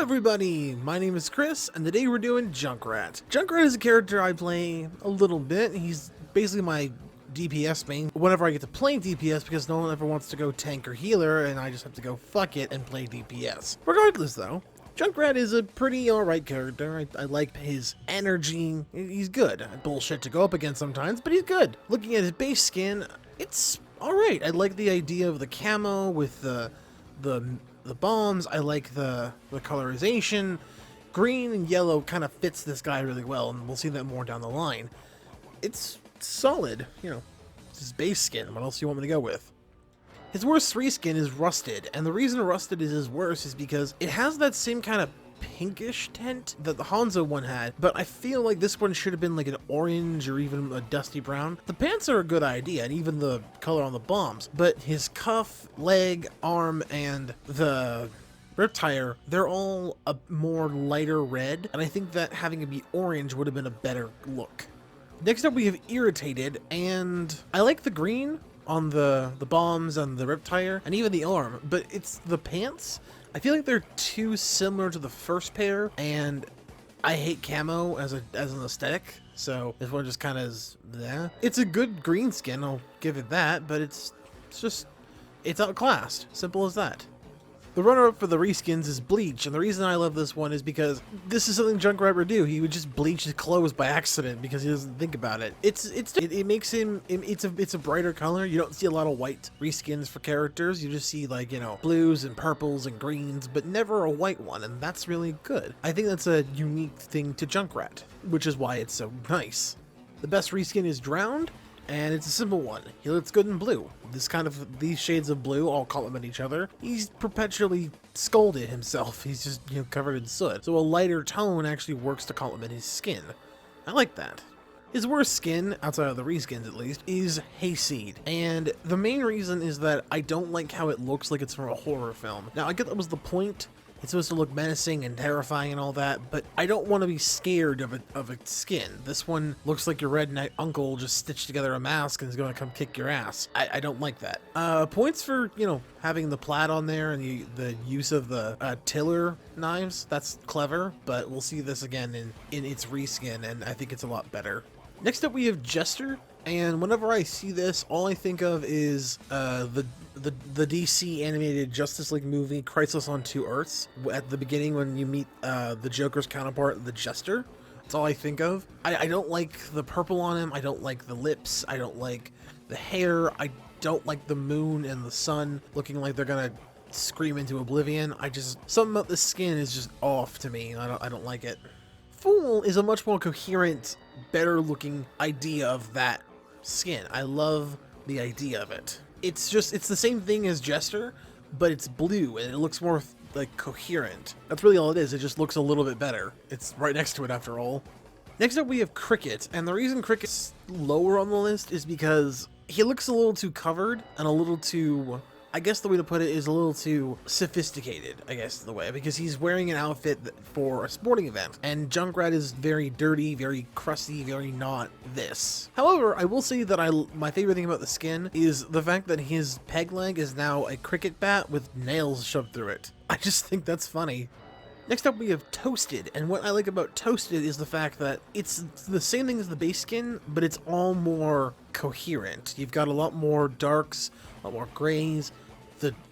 everybody, my name is Chris, and today we're doing Junkrat. Junkrat is a character I play a little bit. He's basically my DPS main whenever I get to play DPS because no one ever wants to go tank or healer, and I just have to go fuck it and play DPS. Regardless though, Junkrat is a pretty alright character. I like his energy. He's good. Bullshit to go up against sometimes, but he's good. Looking at his base skin, it's alright. I like the idea of the camo with the bombs. I like the colorization. Green and yellow kind of fits this guy really well, and we'll see that more down the line. It's solid, you know, it's his base skin. What else do you want me to go with? His worst reskin is Rusted, and the reason Rusted is his worst is because it has that same kind of pinkish tint that the Hanzo one had, but I feel like this one should have been like an orange or even a dusty brown. The pants are a good idea, and even the color on the bombs, but his cuff, leg, arm, and the rip tire, they're all a more lighter red, and I think that having it be orange would have been a better look. Next up we have Irritated, and I like the green on the bombs and the rip tire, and even the arm, but it's the pants. I feel like they're too similar to the first pair, and I hate camo as an aesthetic, so this one just kind of is there. It's a good green skin, I'll give it that, but it's outclassed. Simple as that. The runner-up for the reskins is Bleach, and the reason I love this one is because this is something Junkrat would do. He would just bleach his clothes by accident because he doesn't think about it. It makes him, it's a brighter color. You don't see a lot of white reskins for characters. You just see, like, you know, blues and purples and greens, but never a white one, and that's really good. I think that's a unique thing to Junkrat, which is why it's so nice. The best reskin is Drowned, and it's a simple one. He looks good in blue. These shades of blue all complement each other. He's perpetually scolded himself. He's just, you know, covered in soot. So a lighter tone actually works to complement his skin. I like that. His worst skin, outside of the reskins at least, is Hayseed. And the main reason is that I don't like how it looks like it's from a horror film. Now, I get that was the point. It's supposed to look menacing and terrifying and all that, but I don't want to be scared of a skin. This one looks like your redneck uncle just stitched together a mask and is going to come kick your ass. I don't like that. Points for, you know, having the plaid on there and the use of the tiller knives. That's clever, but we'll see this again in its reskin, and I think it's a lot better. Next up we have Jester, and whenever I see this, all I think of is the DC animated Justice League movie, Crisis on Two Earths, at the beginning when you meet the Joker's counterpart, the Jester. That's all I think of. I don't like the purple on him, I don't like the lips, I don't like the hair, I don't like the moon and the sun looking like they're gonna scream into oblivion. Something about the skin is just off to me, I don't like it. Fool is a much more coherent, better looking idea of that skin. I love the idea of it. It's the same thing as Jester, but it's blue and it looks more like coherent. That's really all it is. It just looks a little bit better. It's right next to it after all. Next up we have Cricket, and the reason Cricket's lower on the list is because he looks a little too covered and a little too, I guess the way to put it is a little too sophisticated, I guess the way, because he's wearing an outfit for a sporting event, and Junkrat is very dirty, very crusty, very not this. However, I will say that my favorite thing about the skin is the fact that his peg leg is now a cricket bat with nails shoved through it. I just think that's funny. Next up we have Toasted, and what I like about Toasted is the fact that it's the same thing as the base skin, but it's all more coherent. You've got a lot more darks, a lot more grays.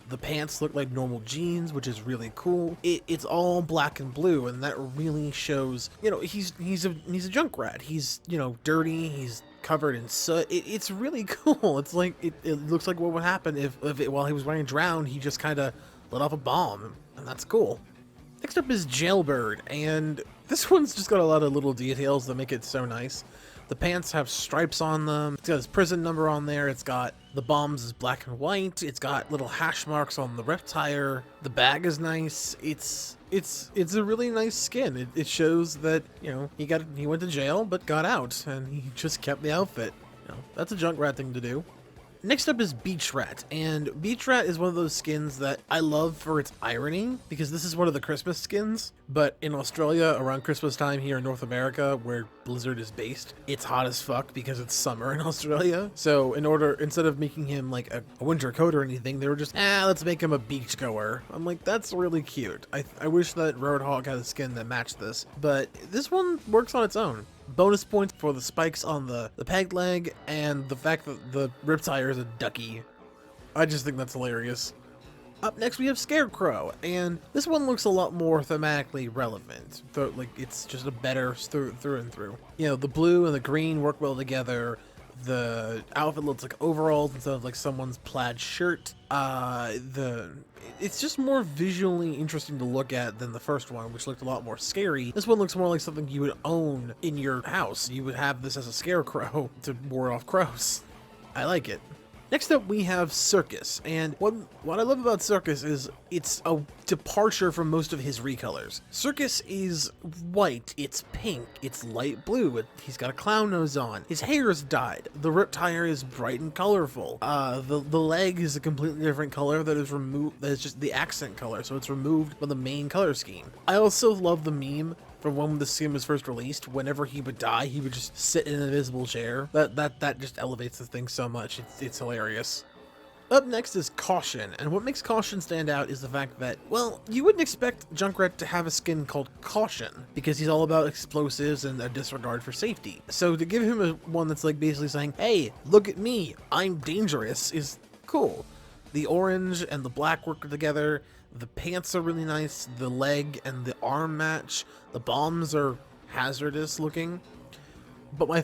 The pants look like normal jeans, which is really cool. It's all black and blue, and that really shows, you know, he's a Junkrat. He's, you know, dirty, he's covered in soot. It's really cool. It's like, it looks like what would happen if while he was wearing Drowned, he just kind of let off a bomb, and that's cool. Next up is Jailbird, and this one's just got a lot of little details that make it so nice. The pants have stripes on them, it's got his prison number on there, it's got the bombs is black and white, it's got little hash marks on the rep tire, the bag is nice, it's a really nice skin. It shows that, you know, he went to jail but got out, and he just kept the outfit. You know, that's a Junkrat thing to do. Next up is Beach Rat, and Beach Rat is one of those skins that I love for its irony, because this is one of the Christmas skins, but in Australia, around Christmas time here in North America, where Blizzard is based, it's hot as fuck because it's summer in Australia. So instead of making him like a winter coat or anything, they were just, let's make him a beach goer. I'm like, that's really cute. I wish that Roadhog had a skin that matched this, but this one works on its own. Bonus points for the spikes on the peg leg and the fact that the rip tire is a ducky. I just think that's hilarious. Up next we have Scarecrow, and this one looks a lot more thematically relevant. Like it's just a better through and through. You know, the blue and the green work well together. The outfit looks like overalls instead of like someone's plaid shirt. It's just more visually interesting to look at than the first one, which looked a lot more scary. This one looks more like something you would own in your house. You would have this as a scarecrow to ward off crows. I like it. Next up, we have Circus, and what I love about Circus is it's a departure from most of his recolors. Circus is white, it's pink, it's light blue, he's got a clown nose on, his hair is dyed, the rip tire is bright and colorful, the leg is a completely different color that is removed, that is just the accent color, so it's removed from the main color scheme. I also love the meme from when the skin was first released. Whenever he would die, he would just sit in an invisible chair. That just elevates the thing so much. It's hilarious. Up next is Caution, and what makes Caution stand out is the fact that, well, you wouldn't expect Junkrat to have a skin called Caution, because he's all about explosives and a disregard for safety. So to give him one that's like basically saying, hey, look at me, I'm dangerous, is cool. The orange and the black work together. The pants are really nice, the leg and the arm match, the bombs are hazardous looking. But my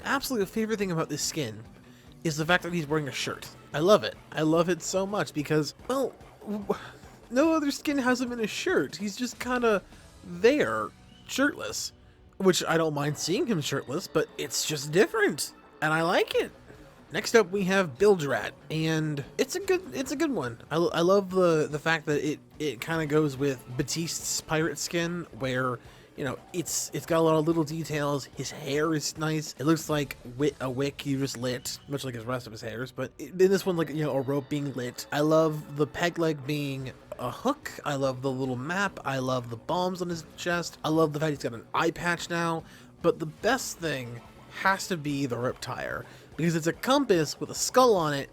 absolute favorite thing about this skin is the fact that he's wearing a shirt. I love it. I love it so much because, well, no other skin has him in a shirt. He's just kind of there, shirtless. Which I don't mind seeing him shirtless, but it's just different. And I like it. Next up, we have Bilge Rat, and it's a good one. I love the fact that it kind of goes with Batiste's pirate skin, where, you know, it's got a lot of little details. His hair is nice. It looks like a wick you just lit, much like his rest of his hairs. But in this one, like, you know, a rope being lit. I love the peg leg being a hook. I love the little map. I love the bombs on his chest. I love the fact he's got an eye patch now. But the best thing has to be the rip tire, because it's a compass with a skull on it,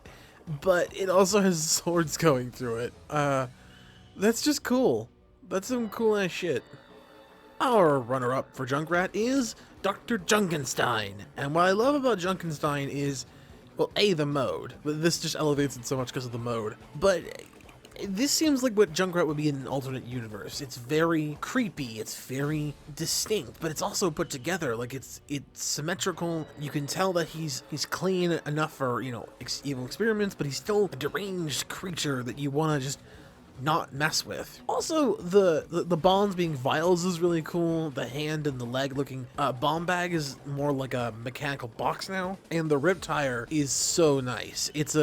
but it also has swords going through it. That's just cool. That's some cool ass shit. Our runner-up for Junkrat is Dr. Junkenstein. And what I love about Junkenstein is, well, the mode. But this just elevates it so much because of the mode. But this seems like what Junkrat would be in an alternate universe. It's very creepy, it's very distinct, but it's also put together. Like, it's symmetrical. You can tell that he's clean enough for, you know, evil experiments, but he's still a deranged creature that you want to just not mess with. Also, the bombs being vials is really cool. The hand and the leg looking bomb bag is more like a mechanical box now, and the rip tire is so nice. It's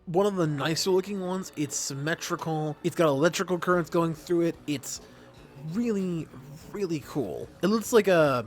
one of the nicer looking ones. It's symmetrical. It's got electrical currents going through it. It's really, really cool. It looks like a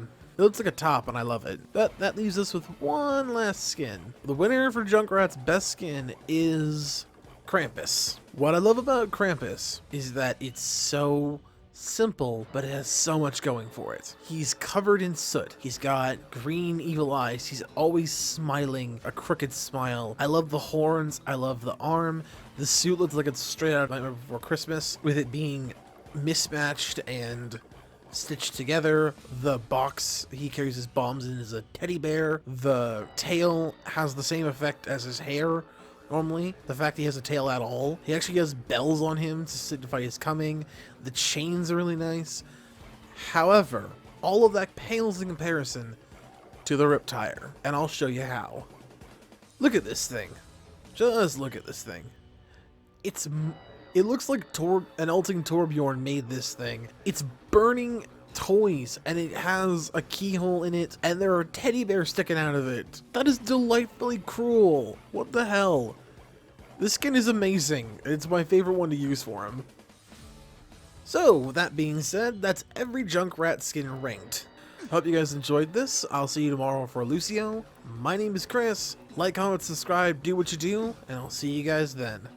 top, and I love it. That leaves us with one last skin. The winner for Junkrat's best skin is Krampus. What I love about Krampus is that it's so simple, but it has so much going for it. He's covered in soot. He's got green evil eyes. He's always smiling, a crooked smile. I love the horns. I love the arm. The suit looks like it's straight out of Nightmare Before Christmas, with it being mismatched and stitched together. The box he carries his bombs in is a teddy bear. The tail has the same effect as his hair. Normally, the fact he has a tail at all. He actually has bells on him to signify his coming. The chains are really nice. However, all of that pales in comparison to the rip tire, and I'll show you how. Look at this thing. Just look at this thing. It looks like an Elting Torbjorn made this thing. It's burning toys, and it has a keyhole in it, and there are teddy bears sticking out of it. That is delightfully cruel. What the hell? This skin is amazing. It's my favorite one to use for him. So, that being said, that's every Junkrat skin ranked. Hope you guys enjoyed this. I'll see you tomorrow for Lucio. My name is Chris. Like, comment, subscribe, do what you do, and I'll see you guys then.